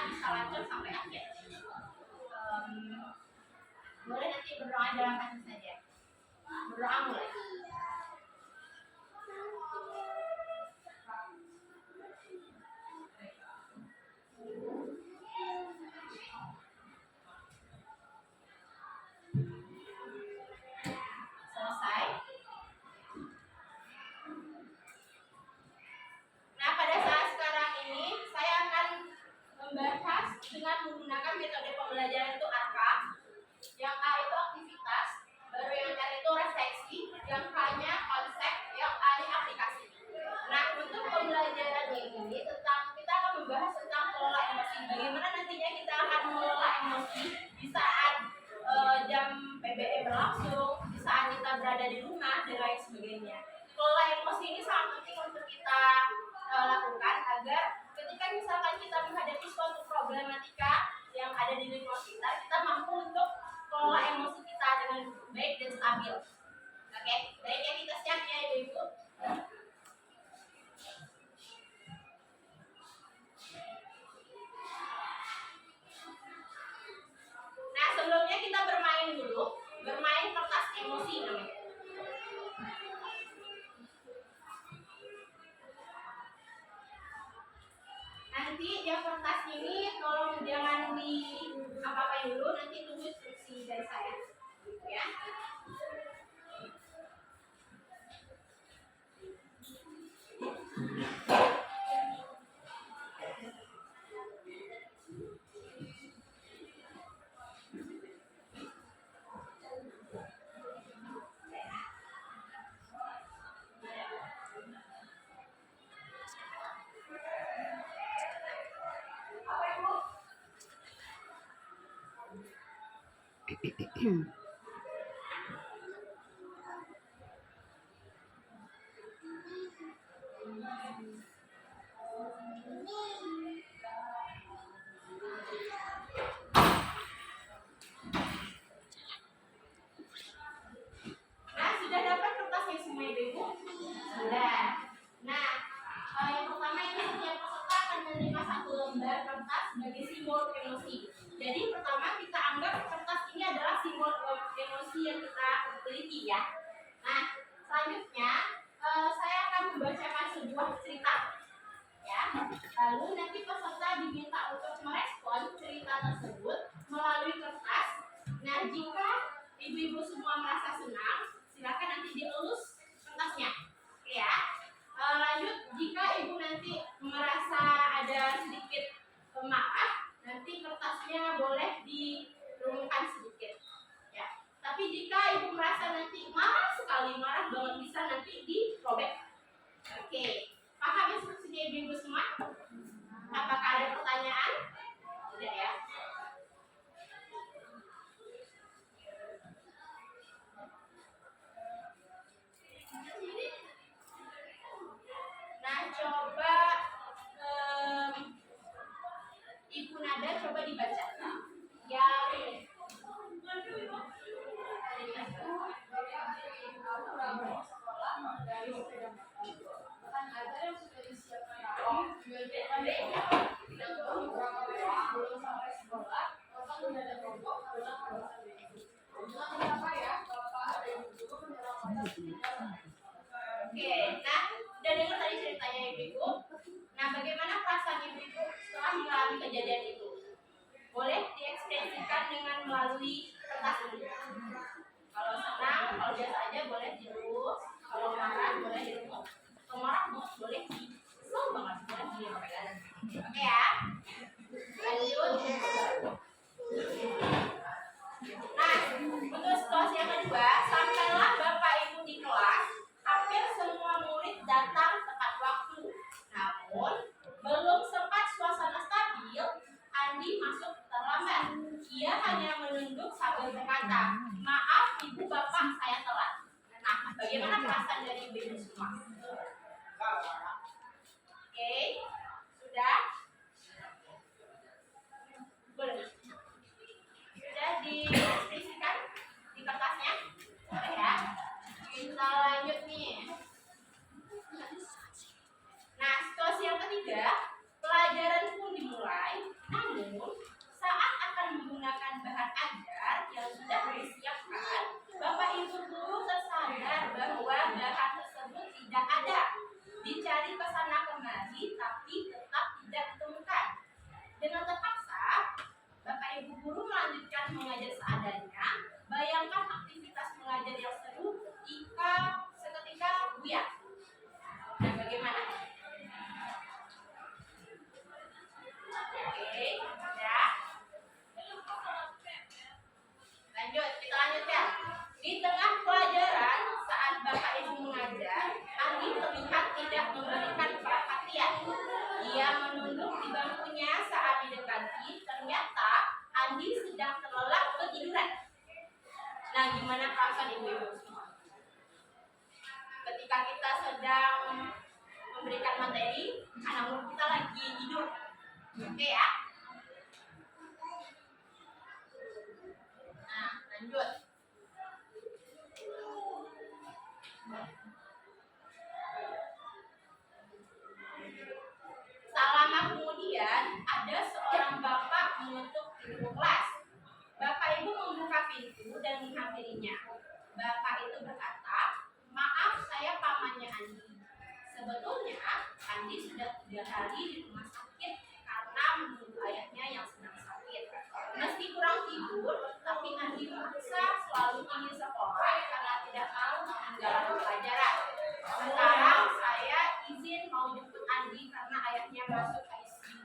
bisa lanjut sampai akhir. Boleh nanti berdoa dalam hati saja. Berdoa mulai. Selesai. Nah, pada saat sekarang ini saya akan membahas dengan menggunakan metode pembelajaran itu ARKA. Yang A itu aktivitas, baru yang R itu refleksi, yang K-nya konsep, yang A-nya aplikasi. Nah, untuk pembelajaran ini kita akan membahas tentang kelola emosi. Bagaimana nantinya kita akan mengelola emosi di saat jam PBE berlangsung, di saat kita berada di rumah, dan lain sebagainya. Kelola emosi ini sangat penting untuk kita lakukan agar ketika misalkan kita menghadapi suatu problematika yang ada di lingkungan kita mampu untuk kelola emosi kita dengan baik dan stabil. Oke, baik ya, kita siap ya Ibu. Nah, sebelumnya kita bermain dulu, bermain kertas emosi namanya. Nanti yang kertas ini tolong jangan di apa-apain dulu, nanti tunggu instruksi dari saya. Ya. Sebagai simbol emosi. Jadi pertama kita anggap kertas ini adalah simbol emosi yang kita teliti ya. Nah, selanjutnya saya akan membacakan sebuah cerita ya. Lalu nanti peserta diminta untuk merespon cerita tersebut melalui kertas. Nah, jika ibu-ibu semua merasa senang, silakan nanti dielus kertasnya ya. Lanjut, jika ibu nanti merasa ada sedikit marah, nanti kertasnya boleh dirumahkan sedikit ya. Tapi jika ibu merasa nanti marah sekali, marah banget, bisa nanti dirobek. Oke, paham instruksinya ibu-ibu semua? Apakah ada pertanyaan? Tidak ya. Nah, coba Ibu Nada coba dibaca. Yang Oke, nah udah dengar tadi ceritanya ibu-ibu. Nah, bagaimana perasaan ibu-ibu setelah mengalami kejadian itu? Boleh diekspresikan dengan melalui kertas ini. Kalau senang, kalau biasa aja boleh dilus. Kalau marah boleh dilus. Kalau marah boleh kesel banget, boleh diapakan. Oke ya. Lanjut. Nah, untuk situasi yang kedua, sampailah Bapak Ibu di kelas. Hampir semua murid datang tepat waktu. Namun, belum sempat suasana stabil, Andi masuk terlambat. Ia hanya menunduk sambil berkata, "Maaf Ibu Bapak, saya telat." Nah, bagaimana perasaan dari ibu semua? Oke, sudah? Boleh. Sudah diekspresikan di kertasnya? Boleh ya? Kita lanjut nih. Nah, situasi yang ketiga, pelajaran pun dimulai. Namun ya. Lanjut, kita lanjutkan. Di tengah pelajaran saat Bapak Ibu mengajar, Andi terlihat tidak memberikan perhatian. Dia menunduk di bangkunya saat didekati. Ternyata Andi sedang terlelap ketiduran. Nah, gimana perasaan ibu-ibu semua? Ketika kita sedang memberikan materi, anak murid kita lagi tidur. Oke ya? Nah, lanjut. Tak lama kemudian, ada seorang bapak mengetuk pintu kelas. Bapak itu membuka pintu dan menghampirinya. Bapak itu berkata, "Maaf, saya pamannya Andi. Sebetulnya Andi sudah 3 hari di rumah sakit karena menunggu ayahnya yang sedang sakit. Meski kurang tidur, tapi Andi memaksa selalu ingin sekolah karena tidak mau meninggalkan pelajaran. Sekarang saya izin mau jemput Andi karena ayahnya masuk ICU.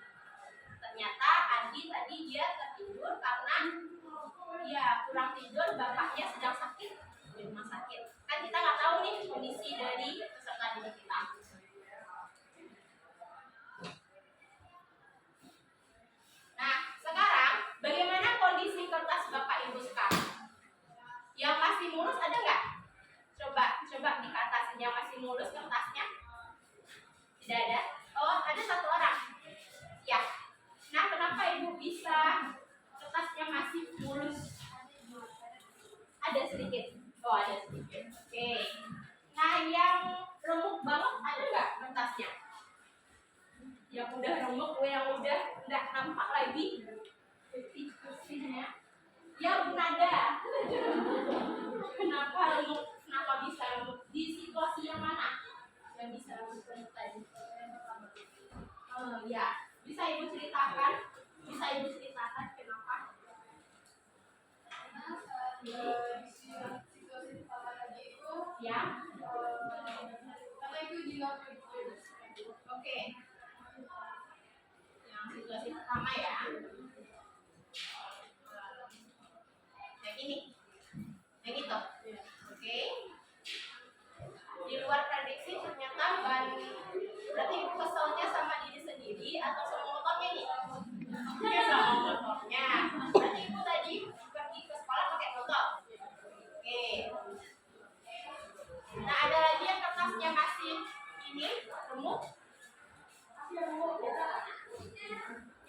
Ternyata Andi tadi dia tertidur karena kurang tidur, bapaknya sedang sakit di rumah sakit. Kan kita nggak tahu nih kondisi dari peserta didik kita. Nah, sekarang bagaimana kondisi kertas Bapak Ibu sekarang? Yang masih mulus ada nggak? Coba di atas yang masih mulus kertasnya. Tidak ada? Oh, ada 1 orang. Ya. Nah, kenapa Ibu bisa kertasnya masih mulus? Ada sedikit. Oh, ada sedikit. Oke. Nah, yang remuk banget ada nggak kertasnya? Yang udah remuk, yang udah nggak nampak lagi putih-putihnya. Ya, belum ada. Kenapa remuk? Kenapa bisa remuk? Di situasi yang mana yang bisa remuk tadi? Oh ya, bisa Ibu ceritakan? Bisa Ibu ceritakan kenapa? Situasi pertama tadi itu ya, karena itu dilakukan. Oke. Yang situasi pertama ya. Yang ini. Yang itu. Oke. Di luar prediksi ternyata berarti Ibu keselnya sama diri sendiri atau sama motornya nih? Oke, sama motornya. Berarti Ibu tadi pergi ke sekolah pakai motor. Oke. Nah, ada lagi yang kertasnya masih ini remuk.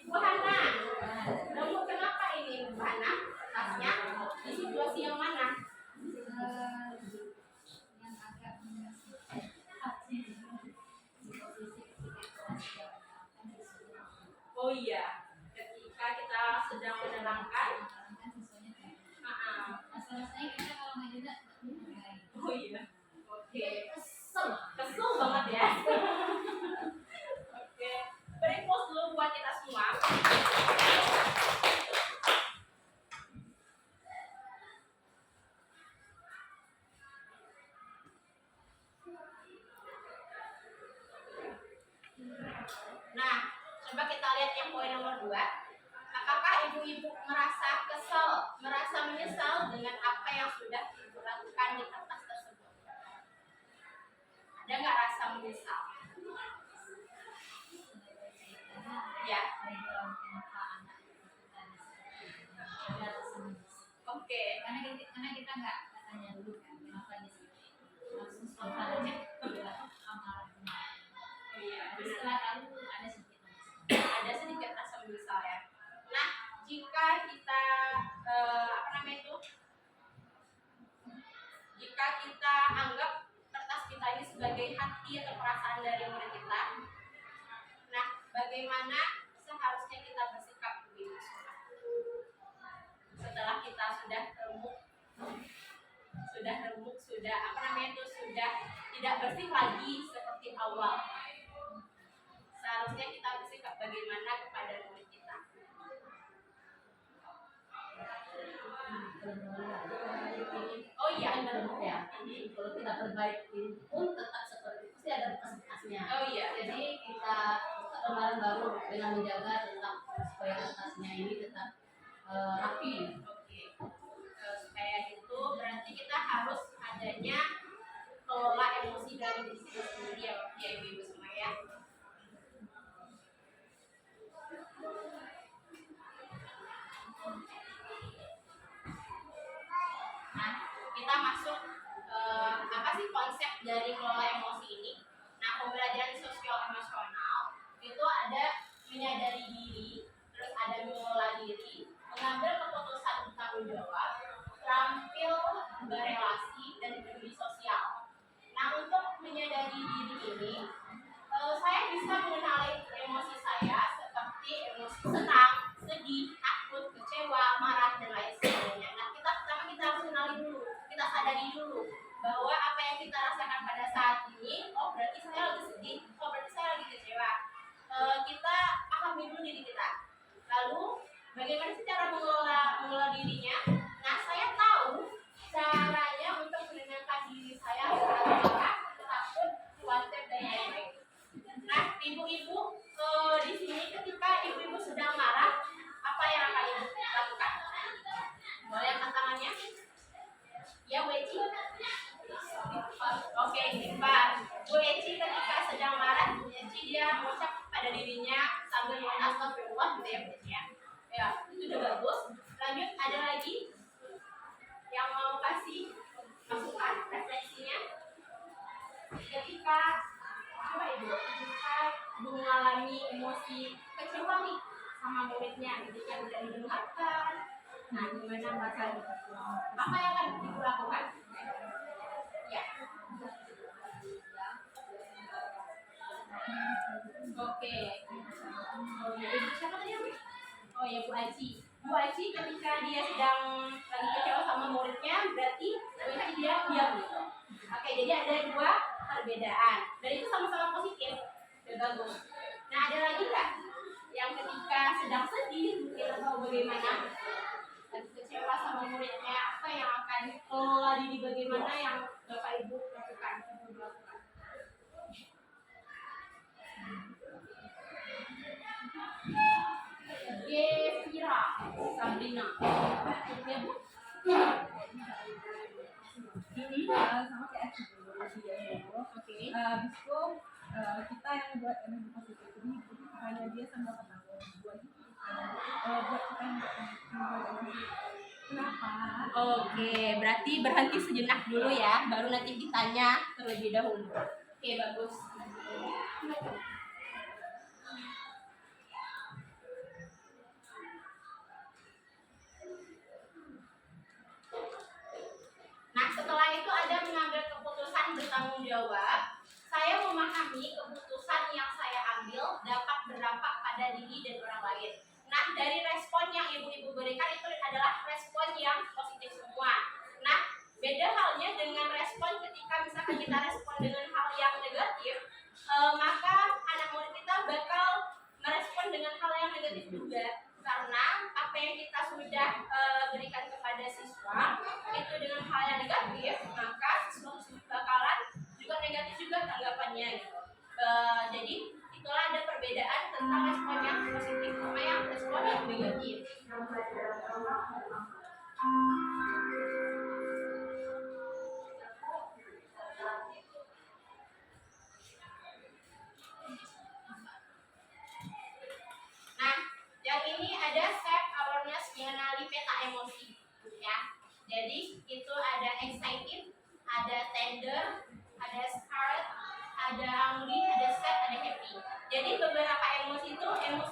Ibu Hana, remuk kenapa ini Ibu Hana? Kertasnya di situasi yang mana? Yang agak oh iya, ketika kita sedang menerangkan masalahnya kita kalau nggak juga oh iya, oke, kesel banget ya. Oke, beri pause dulu buat kita semua. Nah, coba kita lihat yang poin nomor 2. Apakah ibu-ibu merasa kesal, merasa menyesal dengan apa yang sudah ibu lakukan di kertas tersebut? Ada nggak rasa menyesal? Ya. Oke. Karena kita nggak tanya dulu kan kenapa di sini. Langsung soalnya amarahnya. Iya. Setelah lalu ada sedikit rasa menyesal ya. Nah, jika kita jika kita anggap kertas kita ini sebagai hati atau perasaan dari murid kita, nah bagaimana seharusnya kita bersikap begitu setelah kita sudah remuk, sudah tidak bersih lagi seperti awal. Seharusnya kita bersikap bagaimana kepada murid kita? Oh iya, ya. Kalau kita perbaiki pun tetap seperti itu, pasti ada bekas-bekasnya. Oh iya. Jadi kita lembaran baru dengan menjaga tentang supaya supaya tasnya ini tetap rapi. Oke. Supaya itu berarti kita harus adanya kelola emosi dari diri kita sendiri ya, ibu-ibu semua ya. Nah, kita masuk apa sih konsep dari kelola emosi ini? Nah, pembelajaran sosial emosional itu ada menyadari diri, terus ada mengelola diri, mengambil keputusan bertanggung jawab, terampil berelasi dan peduli sosial. Nah, untuk menyadari diri ini, saya bisa mengenali emosi saya seperti emosi senang, sedih, takut, kecewa, marah, dan lain sebagainya. Nah, kita harus kenali dulu, kita sadari dulu bahwa apa yang kita rasakan pada saat ini, oh berarti saya lagi sedih, oh berarti saya lagi kecewa. Kita pahami dulu diri kita. Lalu, bagaimana sih cara mengelola dirinya? Nah, saya tahu caranya untuk menenangkan diri saya saat marah, takut, khawatir, dan lain-lain. Nah, ibu-ibu di sini ketika ibu-ibu sedang marah, apa yang akan ibu lakukan? Boleh angkat tangannya? Ya, Bu Eci. Oke, istighfar. Bu Eci ketika sedang marah, Bu Eci dia mengucap pada dirinya sambil astagfirullah gitu ya, Bu Eci ya. Ya, itu udah bagus. Lanjut, ada lagi yang mau kasih masukan refleksinya ketika coba ibu ketika ibu mengalami emosi kecewa nih sama muridnya ketika tidak didengarkan, nah gimana rasanya? Apa yang akan ibu lakukan? Ya. Oke. Oh ya, ibu siapa tadi? Oh ya, Bu Aji. Bu Aji ketika dia sedang lagi kecewa sama muridnya, berarti Bu Aji dia diam gitu. Oke, jadi ada dua perbedaan. Dan itu sama-sama positif. Sudah bagus. Nah, ada lagi nggak yang ketika sedang sedih mungkin atau bagaimana? Lagi kecewa sama muridnya, apa yang akan kelola diri bagaimana yang Bapak Ibu lakukan? Gevira Sabrina. Ya, Bu? Sama kayak oke. Habis itu kita yang buat energi positif ini hanya dia sama tetangga buat kita yang kenapa? Oke, berarti berhenti sejenak dulu ya, baru nanti ditanya terlebih dahulu. Oke, bagus. Nah, setelah itu ada mengambil keputusan bertanggung jawab. Saya memahami keputusan yang saya ambil dapat berdampak pada diri dan orang lain. Nah, dari respon yang ibu-ibu berikan itu adalah respon yang positif semua. Nah, beda halnya dengan respon ketika misalkan kita respon dengan hal yang negatif, maka anak murid kita bakal merespon dengan hal yang negatif juga. Karena apa yang kita sudah berikan kepada siswa itu dengan hal yang negatif, maka siswa bakalan juga negatif juga tanggapannya gitu. Jadi itulah ada perbedaan tentang respon yang positif sama yang respon yang negatif. Nah, yang ini ada self awareness mengenali peta emosi ya. Jadi itu ada excited, ada tender, ada scared, ada angry, ada sad, ada happy. Jadi beberapa emosi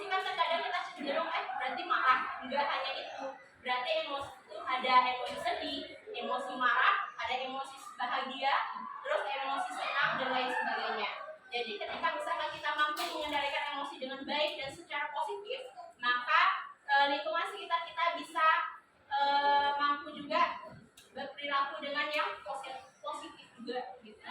kan terkadang kita cenderung berarti marah. Enggak hanya itu. Berarti emosi itu ada emosi sedih, emosi marah, ada emosi bahagia, terus emosi senang dan lain sebagainya. Jadi ketika misalkan kita mampu mengendalikan emosi dengan baik dan secara positif, maka lingkungan sekitar kita bisa mampu juga berperilaku dengan yang positif juga gitu.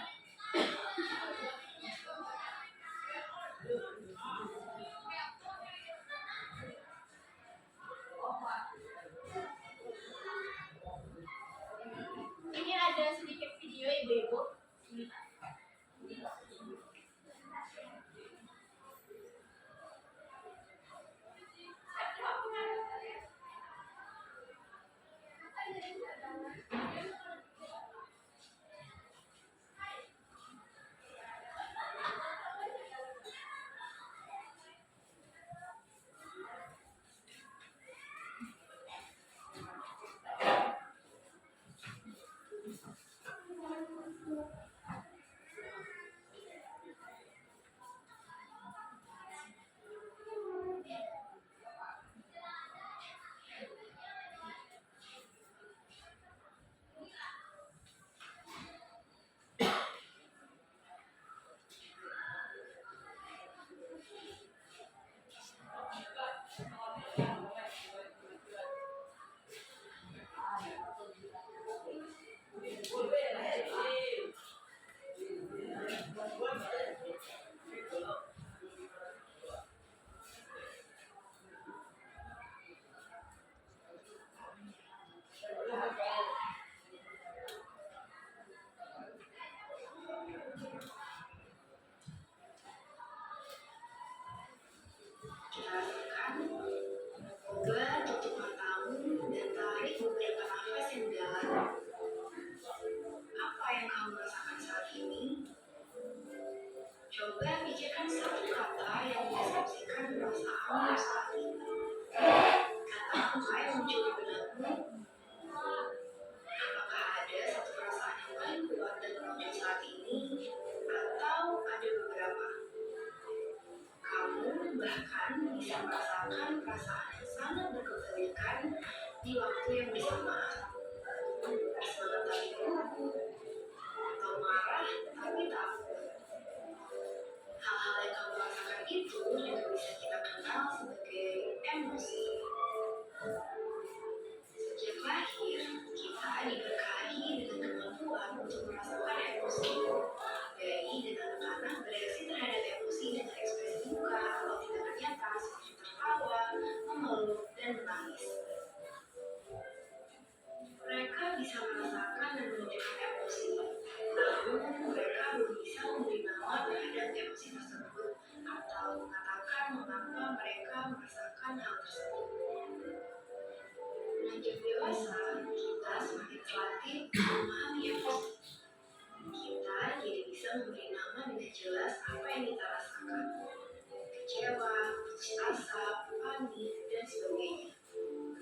Coba tutup matamu dan tarik beberapa nafas yang dalam. Apa yang kamu rasakan saat ini? Coba pikirkan satu kata yang mendeskripsikan perasaanmu saat ini. Kata apa yang muncul di benakmu? Apakah ada satu perasaan yang paling kuat dan muncul saat ini? Atau ada beberapa? Kamu bahkan bisa merasakan perasaan yang sangat berkebalikan di waktu yang bersamaan. Semangat tapi gugup, atau marah tapi takut. Hal-hal yang kamu rasakan itu juga bisa kita kenal sebagai emosi. Sejak lahir, kita diberkahi dengan kemampuan untuk merasakan emosi. Bayi dan anak-anak bereaksi terhadap emosi dengan ekspresi muka atau tindakan nyata seperti tertawa, memeluk, dan menangis. Mereka bisa merasakan dan menunjukkan emosi, namun mereka belum bisa memberi nama terhadap emosi tersebut atau mengatakan mengapa mereka merasakan hal tersebut. Menjadi dewasa, kita semakin terlatih memahami emosi. Kita jadi bisa memberi nama dengan jelas apa yang kita rasakan. Kecewa, putus asa, panik, dan sebagainya.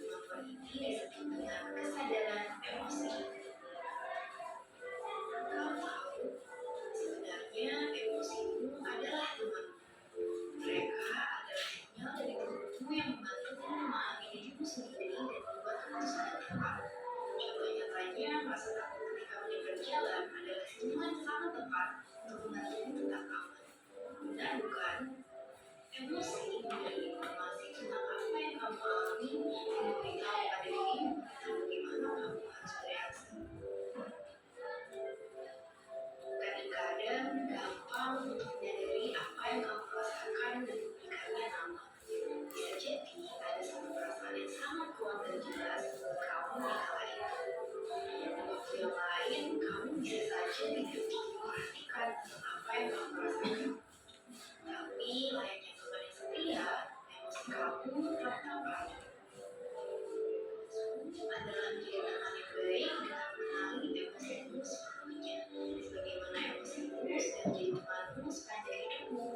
Kemampuan ini disebut dengan kesadaran emosi. Kau tahu, sebenarnya emosimu adalah temanmu. Mereka adalah sinyal dari tubuhmu yang membantumu memahami dirimu sendiri dan membuat keputusan yang tepat. Contohnya tanya, merasa takut ketika menyeberang jalan adalah sinyal yang sangat tepat untuk membantumu tetap aman. Benar bukan? Emosi memberi informasi tentang apa yang kamu alami dan memberitahu pada dirimu tentang bagaimana kamu harus bereaksi. Kadang-kadang gampang untuk menyadari apa yang kamu rasakan dan memberikannya nama. Bisa jadi ada satu perasaan yang sangat kuat dan jelas buat kamu di kala itu. Di waktu yang lain, kamu bisa saja tidak memperhatikan apa yang kamu rasakan. Tapi layaknya teman yang setia, emosi kamu tetap ada. Adalah menjadi teman yang baik dengan mengenali emosimu sepenuhnya. Bagaimana emosimu sedang menjadi temanmu sepanjang hidupmu.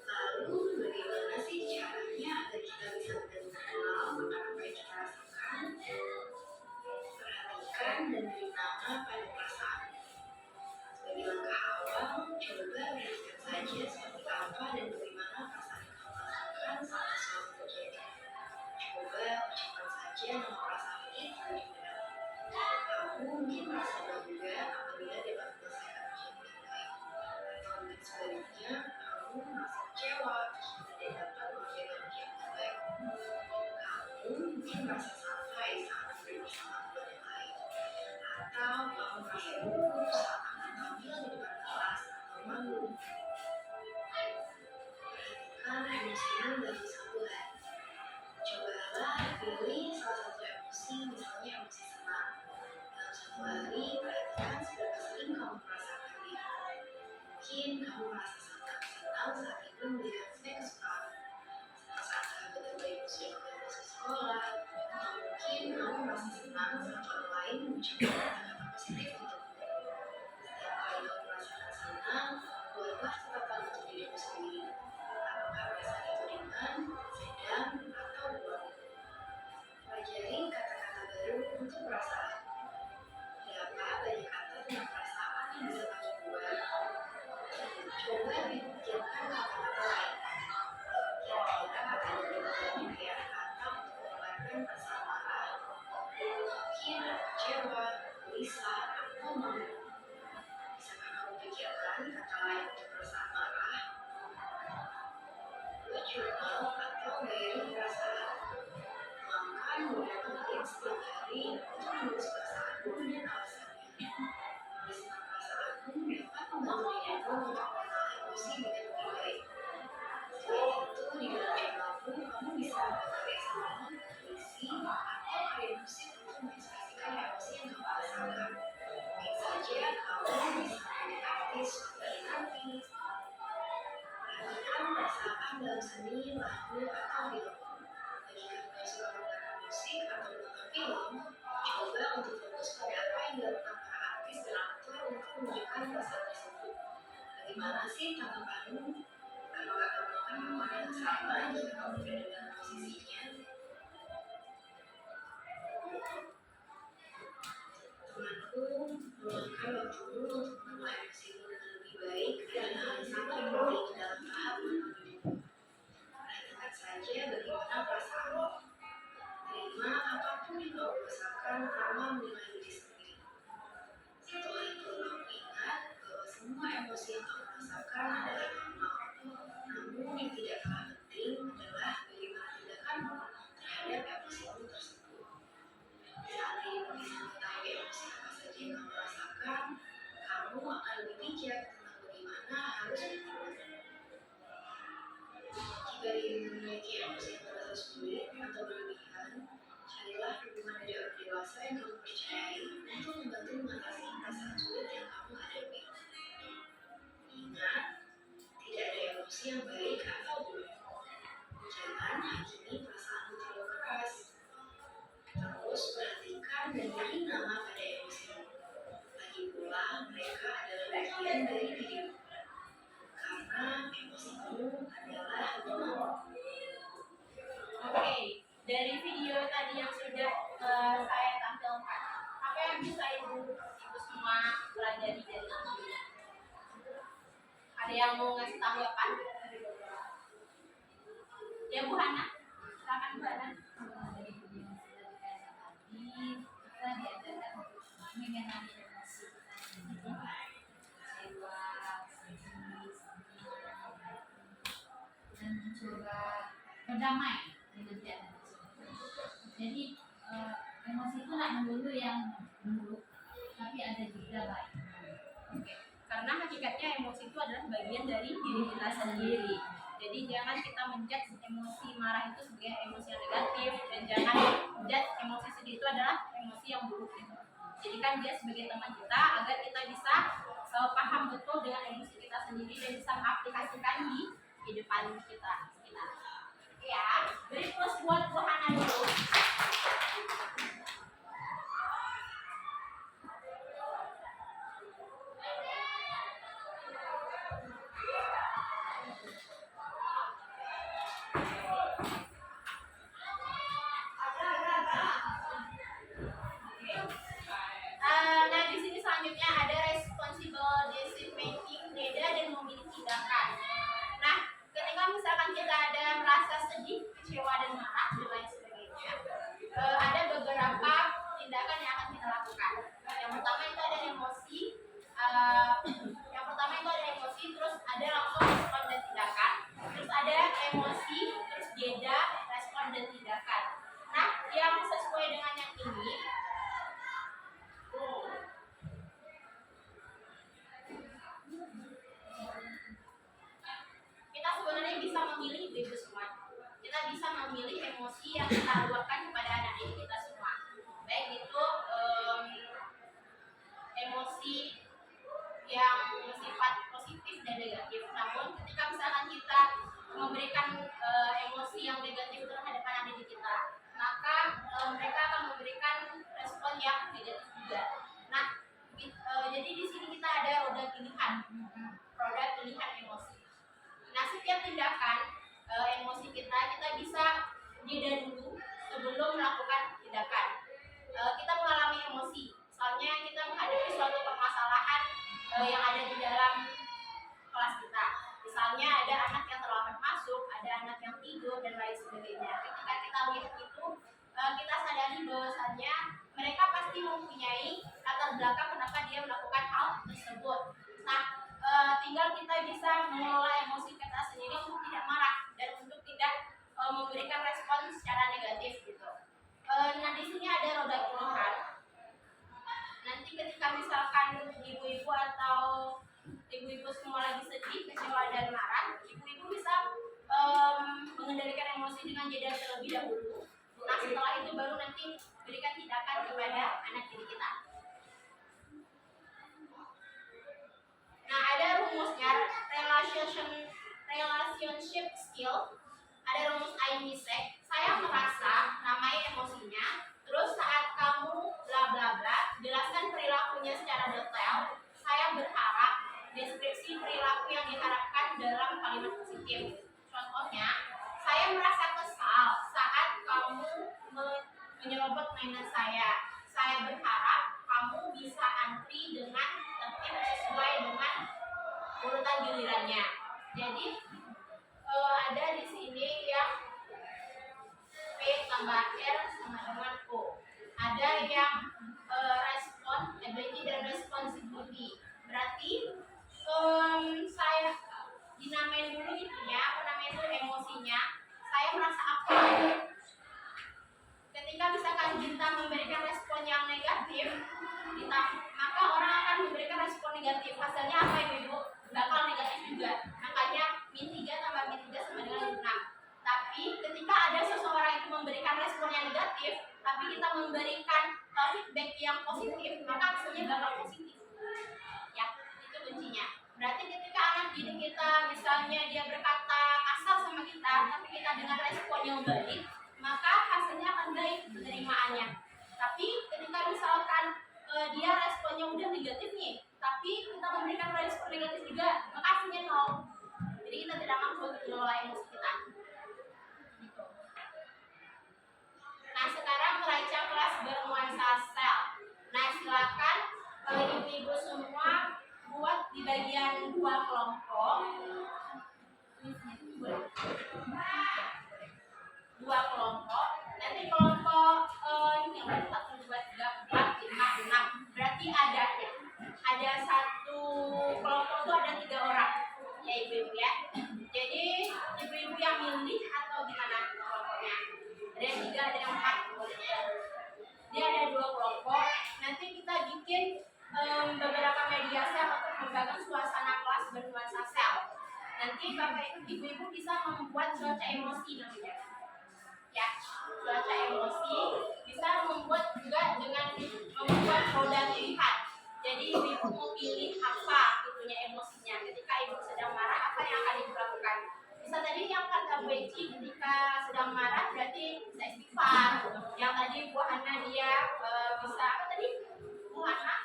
Lalu, bagaimana sih caranya agar kita bisa benar-benar kenal akan apa yang kita rasakan? Perhatikan dan beri nama pada perasaan. Sebagai langkah awal, coba perhatikan saja seperti apa dan bagaimana perasaan yang kamu rasakan saat sesuatu terjadi. Coba ucapkan saja nama perasaan itu di benak. Kamu mungkin merasa bangga apabila dapat menyelesaikan ujian dengan baik. Atau mungkin sebaliknya, kamu merasa kecewa jika tidak dapat mengerjakan ujian dengan baik. Kamu mungkin merasa santai saat berdiri bersama teman yang lain. Atau kamu merasa gugup saat akan tampil di depan kelas atau malu. Perhatikan emosimu dalam satu hari. Cobalah pilih salah satu emosi, misalnya emosi senang. Dalam satu hari, perhatikan seberapa sering kamu merasakannya. Mungkin kamu merasa senang saat ibu memberikan snack kesukaan, senang saat sahabat terbaikmu sudah kembali masuk sekolah, atau mungkin kamu merasa senang saat orang lain mengucapkan kata-kata positif untukmu. Setiap kali kamu merasakan senang, buatlah catatan untuk dirimu sendiri. Apakah perasaan itu ringan, sedang, atau kuat? Pelajari kata-kata baru untuk perasaan. Berapa banyak kata tentang perasaan yang bisa kamu buat? Coba pikirkan kata-kata lain. Kira-kira ada berapa banyak ya kata untuk menggambarkan perasaan marah? Mungkin kecewa, gelisah, atau malu. Bisakah kamu pikirkan kata lain untuk perasaan marah? Buat jurnal atau diary perasaan. Luangkan beberapa menit setiap hari untuk menulis perasaanmu dan alasannya. Menulis tentang perasaanmu dapat membantu dirimu untuk mengenal emosi dengan lebih baik. Selain itu, di dalam jurnalmu, kamu bisa membuat karya seni, puisi, bagaimana sih tanggapanmu? Apakah kamu akan melakukan yang sama jika kamu berada dalam posisinya? Temanku, meluangkan waktumu untuk mengelola emosimu dengan lebih baik adalah hal yang sangat penting dalam tahap menuju hidupmu. Perhatikan saja bagaimana perasaanmu. Terima apapun yang kamu rasakan tanpa menilai diri sendiri. Setelah itu, kamu ingat bahwa semua emosi yang kamu rasakan adalah normal. Namun yang tidak kalah penting adalah bagaimana tindakanmu terhadap emosimu tersebut. Saat dirimu bisa mengetahui emosi apa saja yang kamu rasakan, kamu akan lebih bijak tentang bagaimana harus bertindak. Jika dirimu memiliki emosi yang terasa sulit atau berlebihan, carilah dukungan dari orang dewasa yang kamu percayai untuk membantu mengatasi perasaan sulit yang kamu hadapi. Ingat, tidak ada emosi yang baik atau buruk. Jangan hakimi perasaanmu terlalu keras. Terus perhatikan dan beri nama pada emosimu. Lagi pula, mereka adalah bagian dari dirimu. Karena emosimu adalah hubunganmu. Oke, dari video tadi yang sudah saya tampilkan, apa yang bisa ibu semua pelajari dari ini? Ada yang mau ngasih tanggapan? Ya Bu Hana, silakan Bu Hana. Dari video yang sudah dikasih tadi, kita diajarkan untuk mengenali emosi kita sendiri. Kecewa, sedih, senang, dan mencoba berdamai dengan keadaan tersebut. Jadi emosi itu tidak melulu yang buruk, tapi ada juga baik. Oke, karena hakikatnya emosi itu adalah bagian dari diri kita sendiri. Jadi jangan kita menjudge emosi marah itu sebagai emosi yang negatif, dan jangan menjudge emosi sedih itu adalah emosi yang buruk gitu. Jadikan dia sebagai teman kita agar kita bisa paham betul dengan emosi kita sendiri dan bisa mengaplikasikan di kehidupan kita. Ya, beri plus buat Bu Hana dulu. Nah, di sini selanjutnya ada responsible decision making, beda dan memilih tindakan. Nah, ketika misalkan kita ada merasa sedih, kecewa dan marah dan lain sebagainya, ada beberapa tindakan yang akan kita lakukan. Yang pertama itu ada emosi, terus ada langsung respon dan tindakan, terus ada emosi, terus jeda, respon dan tindakan. Nah, yang sesuai dengan yang ini, kita sebenarnya bisa memilih itu semua. Kita bisa memilih emosi yang kita luapkan kepada anak didik kita semua. Baik itu emosi yang sifat positif dan negatif. Namun ketika misalkan kita memberikan emosi yang negatif terhadap anak didik kita, maka mereka akan memberikan respon yang negatif juga. Nah, jadi di sini kita ada roda pilihan emosi. Nah, setiap tindakan emosi kita bisa jeda dulu sebelum melakukan tindakan. Kita mengalami emosi, misalnya kita menghadapi suatu permasalahan yang ada di dalam kelas kita. Misalnya ada anak yang terlambat masuk, ada anak yang tidur dan lain sebagainya. Ketika kita lihat itu, kita sadari bahwasannya mereka pasti mempunyai latar belakang kenapa dia melakukan hal tersebut. Nah, tinggal kita bisa mengelola emosi kita sendiri untuk tidak marah dan untuk tidak memberikan respon secara negatif gitu. Nah, di sini ada roda pilihan. Nanti ketika misalkan ibu-ibu atau ibu-ibu semua lagi sedih, kecewa dan marah, ibu-ibu bisa mengendalikan emosi dengan jeda terlebih dahulu. Nah, setelah itu baru nanti berikan tindakan kepada anak didik kita. Nah, ada rumusnya, relationship skill. Ada rumus IMISEC. Saya merasa, namai emosinya. Terus saat kamu bla bla bla, jelaskan perilakunya secara detail. Saya berharap deskripsi perilaku kamu menyerobot mainan saya. Saya berharap kamu bisa antri dengan tertib sesuai dengan urutan gilirannya. Jadi ada di sini yang P tambah R sama dengan O. Ada yang respon, ability dan responsibility. Berarti saya dinamain dulu itunya, apa namanya itu emosinya. Saya merasa apa? Ketika misalkan kita memberikan respon yang negatif, maka orang akan memberikan respon negatif. Hasilnya apa Ibu? Bakal negatif juga. Makanya min 3 tambah min 3 sama dengan 6. Tapi ketika ada seseorang itu memberikan respon yang negatif, tapi kita memberikan feedback yang positif, maka hasilnya bakal positif. Ya, itu kuncinya. Berarti ketika anak didik kita misalnya dia berkata kasar sama kita, tapi kita dengan respon yang baik, maka hasilnya akan baik penerimaannya. Tapi ketika misalkan dia responnya udah negatif nih, tapi kita memberikan respon negatif juga, maka hasilnya 0. Jadi kita tidak mampu untuk mengelola emosi kita. Gitu. Nah, sekarang merancang kelas bernuansa sel. Nah, silakan ibu-ibu semua buat di bagian 2 kelompok. 2 kelompok. Nanti kelompok ini yang 1, 2, 3, 4, 5, 6. Berarti ada satu kelompok itu ada 3 orang. Ya ibu-ibu ya. Jadi ibu-ibu yang milih atau gimana kelompoknya? Ada yang 3, ada yang 4. Dia ada 2 kelompok. Nanti kita bikin beberapa mediasi atau membangun suasana kelas bernuansa sel. Nanti Bapak Ibu bisa membuat cuaca emosi namanya. Ya, cuaca emosi bisa membuat juga dengan membuat roda pilihan. Jadi ibu mau pilih apa itunya emosinya. Ketika ibu sedang marah, apa yang akan ibu lakukan? Bisa tadi yang kata Bu Eci, ketika sedang marah berarti bisa istighfar. Yang tadi Bu Hana dia bisa apa tadi? Bu Hana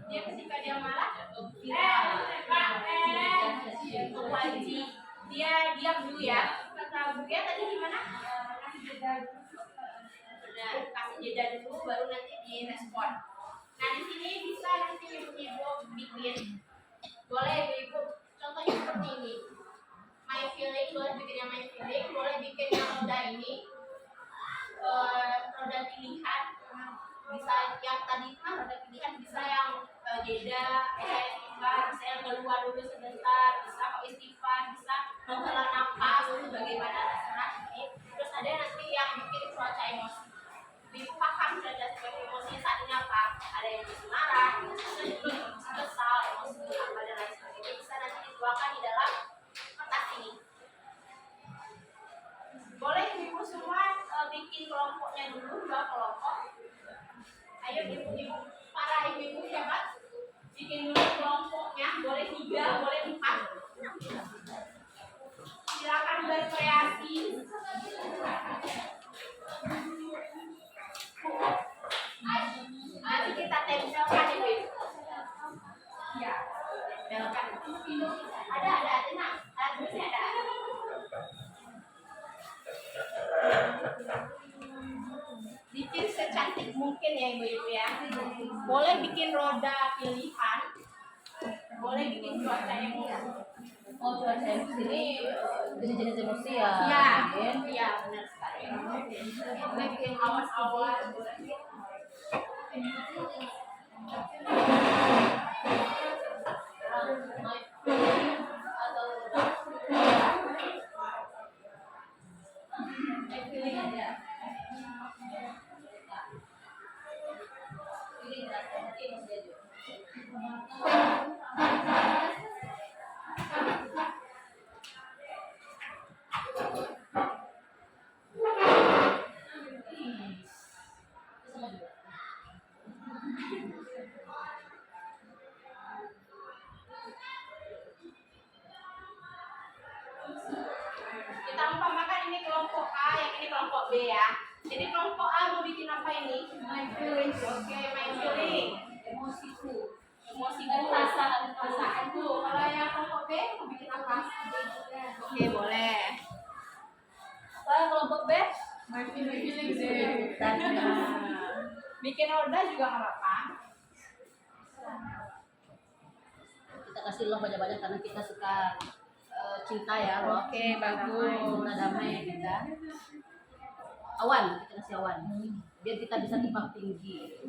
dia ketika dia marah Bu Haji dia diam dulu ya. Kata Bu ya tadi gimana? Kasih jeda dulu. Benar, kasih jeda dulu baru nanti direspon. Nah di sini bisa nanti ibu-ibu bikin, boleh ibu contohnya seperti ini. My feeling, boleh bikin yang my feeling, boleh bikin yang roda ini, roda pilihan. Bisa yang tadi kan roda pilihan, bisa yang jeda, istighfar, bisa yang keluar dulu sebentar, bisa istighfar, bisa menghela nafas, itu bagaimana terserah. Terus ada nanti yang bikin cuaca emosi. Ibu paham cuaca emosi saat ini apa? Ada yang emosi marah, emosi sedih, emosi kesal, emosi apa dan lain sebagainya. Bisa nanti dituangkan di dalam kertas ini. Boleh ibu semua bikin kelompoknya dulu, 2 kelompok. Ayo ibu-ibu, para ibu-ibu hebat, bikin dulu kelompoknya. Boleh 3, boleh 4. Silakan berkreasi. Nanti kita tempelkan ibu. Ya, tempelkan. Ada, tenang. Tulisnya ada. Bikin secantik mungkin ya ibu-ibu ya. Boleh bikin roda pilihan, boleh bikin cuaca emosi. Oh, cuaca emosi ini jenis-jenis emosi ya? Iya, benar sekali. Boleh bikin awan-awan. Kita umpamakan ini kelompok A, yang ini kelompok B ya. Jadi kelompok A mau bikin apa ini? My feeling. Oke, my feeling. Emosiku. Perasaanku. Kalau yang kelompok B mau bikin apa? Oke, boleh. Kalau kelompok B My feelings deh. Tanda. Bikin roda juga nggak apa-apa. Kita kasih love banyak-banyak karena kita suka cinta ya loh. Oke, bagus. Cinta damai kita. Awan, kita kasih awan. Biar kita bisa timbang tinggi.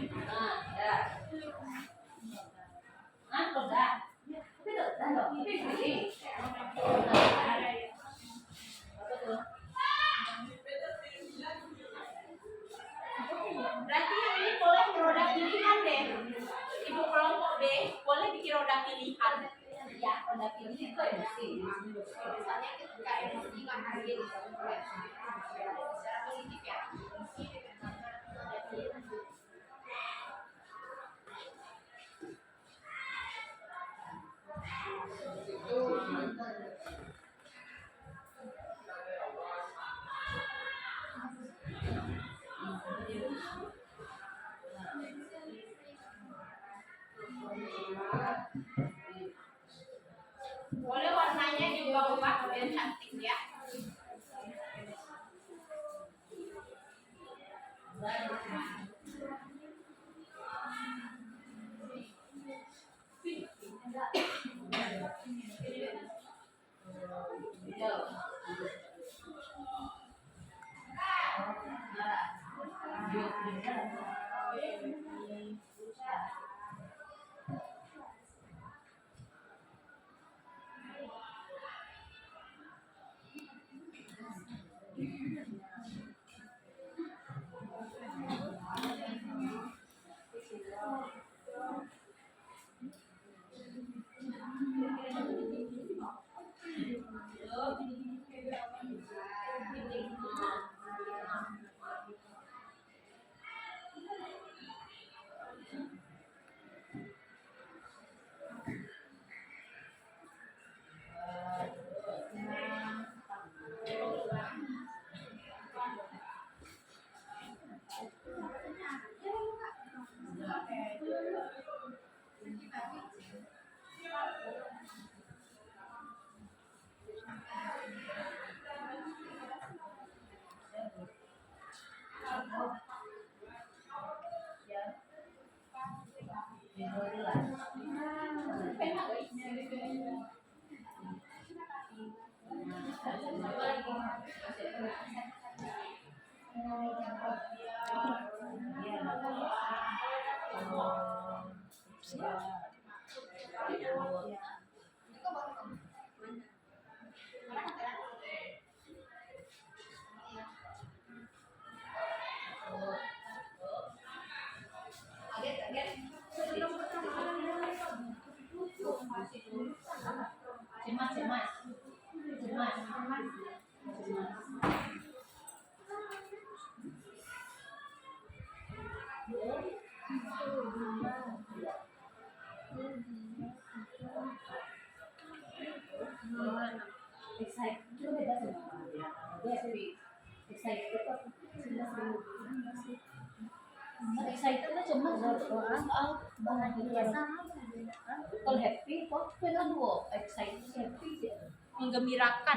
Nah, ya. Ah, roda. Tapi roda dong. Ini. Apa tuh? Berarti yang ini boleh roda pilihan deh. Ibu kelompok B boleh bikin roda pilihan. Ya, roda pilih itu emosi. Misalnya ketika emosi nggak hargai secara positif ya. Boleh warnanya diubah-ubah biar cantik ya. Excited na cuma kalau happy kok pernah dua excited happy sih Menggembirakan.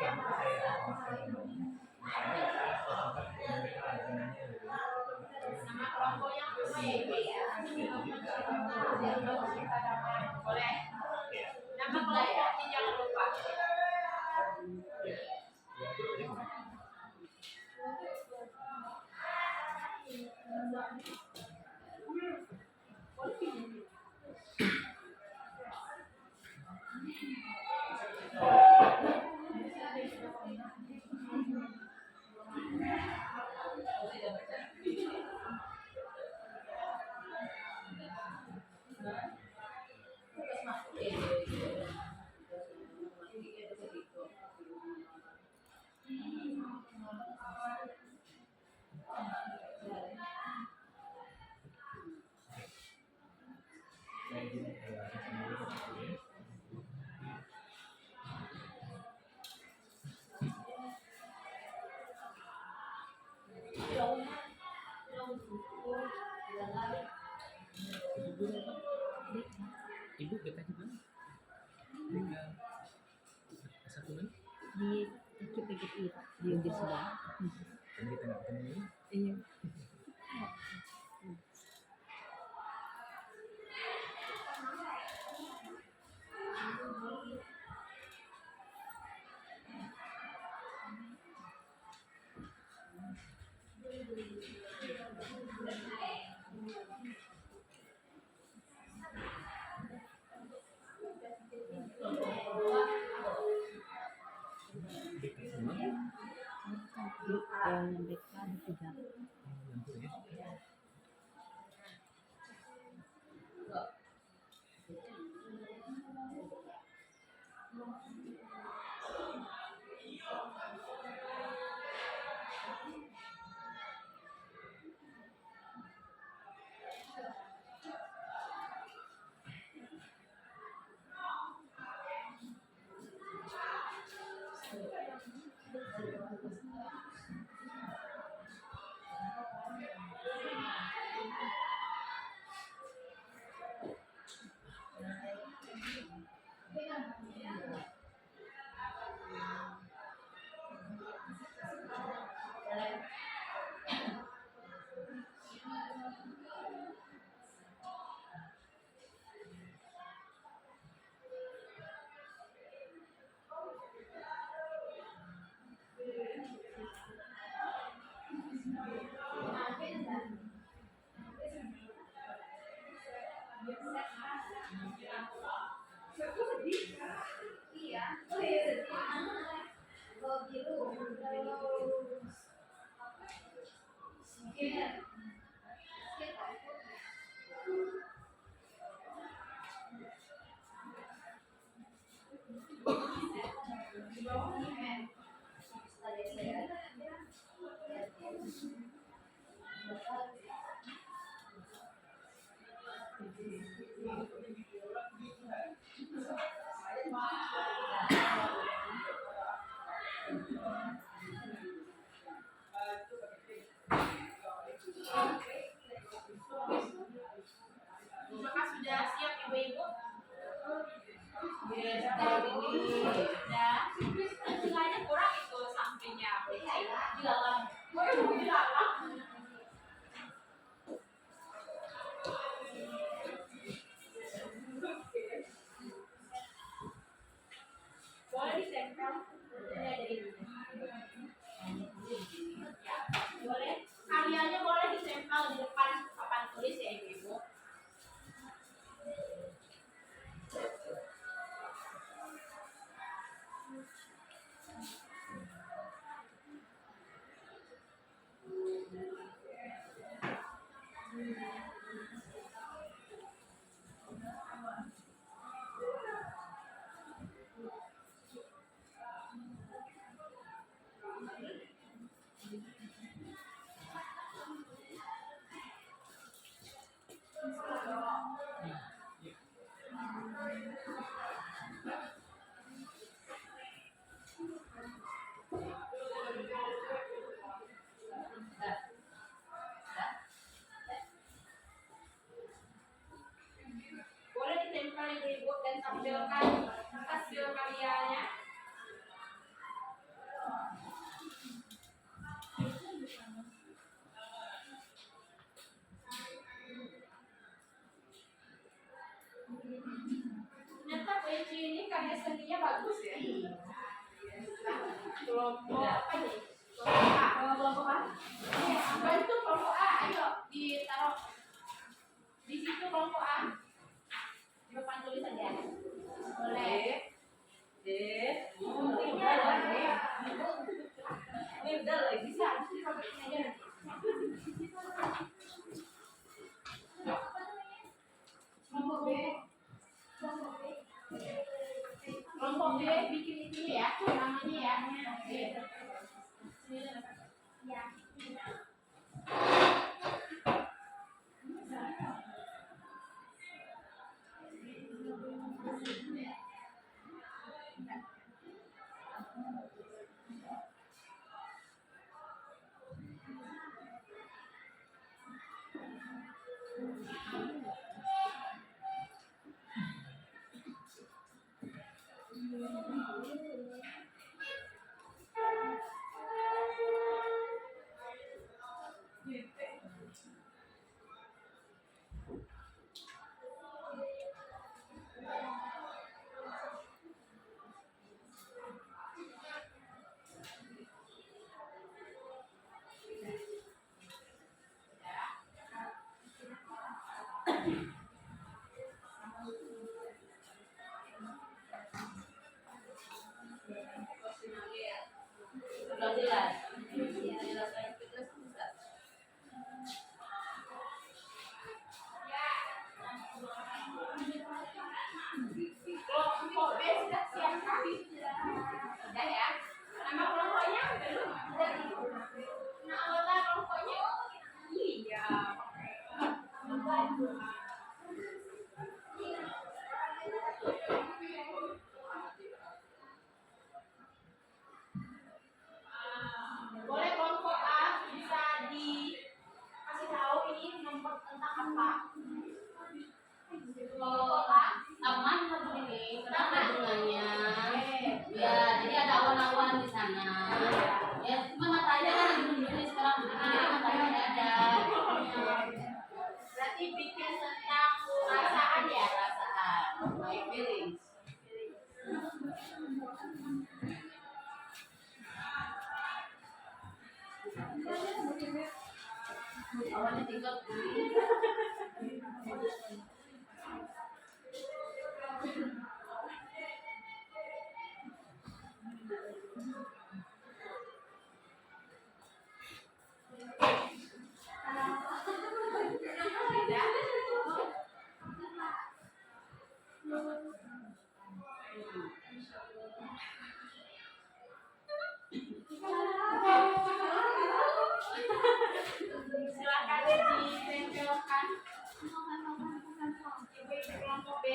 Nama kelompok yang pertama ya Ibu ya. Boleh. Nama kelompoknya jangan lupa. Ibu kita juga tinggal satu lagi di PKI di Ugis sebelah. dan kita nggak ketemu. Iya. Dekat semua. Yang mereka di tiga. Lampu ya. Apakah sudah siap ibu-ibu? Sudah. Nilainya kurang itu sampingnya. Di dalam. Di dalam. Boleh ditempel. Ini ada ini. Ya, boleh. Karyanya boleh ditempel di depan papan tulis ya ibu-ibu. Boleh ditempel ibu-ibu dan tampilkan hasil karyanya. dia seninya bagus ya. Kelompok apa nih? Kelompok A. Kelompok A. Iya, bantu kelompok A. Ayo ditaruh di situ kelompok A. Di depan tulis aja. Boleh. D. Intinya adalah D. Ini udah lagi bisa. Dipakai aja nanti. Kelompok B. Kelompok B bikin itu ya, namanya ya. B. Ya. Sudah jelas. Kelompok B sudah siap kali. Sudah ya. Nama kelompoknya belum. Nah, anggota kelompoknya iya. Boleh kelompok A bisa dikasih tahu ini nomor tentang apa? Kelompok A Taman satu ini, kenapa bunganya? Ya, jadi ada awan-awan di sana. Ya, cuma matanya kan begini sekarang begini, jadi matanya tidak ada. berarti bikin tentang perasaan ya. Perasaan, my feelings. Awalnya tinggal kulit. Silakan ditempelkan. Ibu-ibu kelompok B.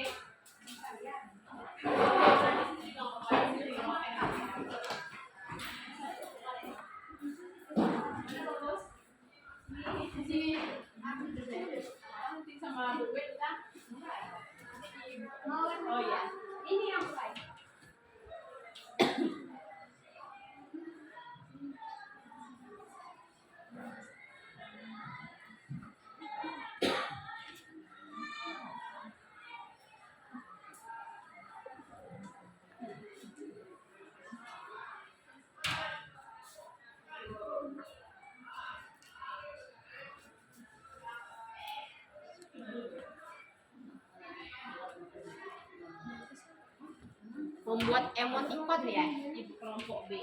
Sama Bu Bet kan? Oh ya, ini yang baik. Membuat emoticon ya di kelompok B.